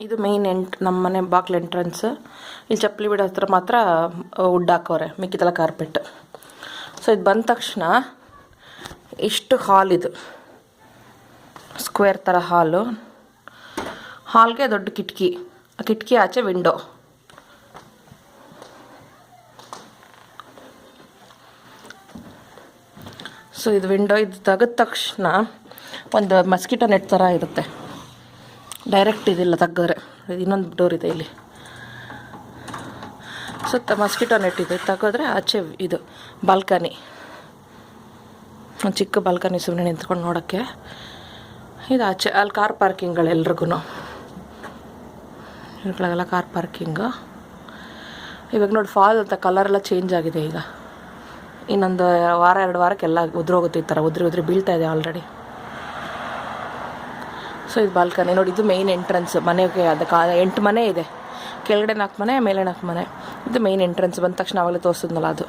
ಇದು ಮೇಯ್ನ್ ನಮ್ಮ ಮನೆ ಬಾಗ್ಲು ಎಂಟ್ರೆನ್ಸ್. ಇಲ್ಲಿ ಚಪ್ಪಲಿ ಬಿಡೋ ಹತ್ರ ಮಾತ್ರ ವುಡ್ ಹಾಕೋರೆ, ಮಿಕ್ಕಿದೆಲ್ಲ ಕಾರ್ಪೆಟ್. ಸೊ ಇದು ಬಂದ ತಕ್ಷಣ ಇಷ್ಟು ಹಾಲ್, ಇದು ಸ್ಕ್ವೇರ್ ಥರ ಹಾಲ್ಗೆ ದೊಡ್ಡ ಕಿಟಕಿ, ಆ ಕಿಟಕಿ ಆಚೆ ವಿಂಡೋ. ಸೊ ಇದು ವಿಂಡೋ. ಇದು ತೆಗೆದ ತಕ್ಷಣ ಒಂದು ಮಸ್ಕಿಟೋ ನೆಟ್ ಥರ ಇರುತ್ತೆ, ಡೈರೆಕ್ಟ್ ಇದಿಲ್ಲ ತೆಗೆದ್ರೆ. ಇನ್ನೊಂದು ಡೋರ್ ಇದೆ ಇಲ್ಲಿ. ಸೊ ಮಸ್ಕಿಟೋ ನೆಟ್ ಇದೆ, ತೆಗೆದ್ರೆ ಆಚೆ ಇದು ಬಾಲ್ಕನಿ, ಒಂದು ಚಿಕ್ಕ ಬಾಲ್ಕನಿ ಸುಮ್ಮನೆ ನಿಂತ್ಕೊಂಡು ನೋಡೋಕ್ಕೆ. ಇದು ಆಚೆ ಅಲ್ಲಿ ಕಾರ್ ಪಾರ್ಕಿಂಗ್ಗಳೆಲ್ರಿಗೂ, ಇವುಗಳೆಲ್ಲ ಕಾರ್ ಪಾರ್ಕಿಂಗು. ಇವಾಗ ನೋಡಿ ಫಾಲ್ ಅಂತ ಕಲರೆಲ್ಲ ಚೇಂಜ್ ಆಗಿದೆ. ಈಗ ಇನ್ನೊಂದು ವಾರ 2 ವಾರಕ್ಕೆಲ್ಲ ಉದುರೋಗುತ್ತೆ, ಈ ಥರ ಉದ್ರಿ ಬೀಳ್ತಾ ಇದೆ ಆಲ್ರೆಡಿ. ಸೊ ಇದು ಬಾಲ್ಕನಿ ನೋಡಿ. ಇದು ಮೇಯ್ನ್ ಎಂಟ್ರೆನ್ಸ್ ಮನೆಗೆ. ಅದಕ್ಕೆ 8 ಮನೆ ಇದೆ, ಕೆಳಗಡೆ 4 ಮನೆ, ಮೇಲೆ 4 ಮನೆ. ಇದು ಮೇಯ್ನ್ ಎಂಟ್ರೆನ್ಸ್. ಬಂದ ತಕ್ಷಣ ಆವಾಗಲೇ ತೋರಿಸಿದ್ನಲ್ಲ ಅದು.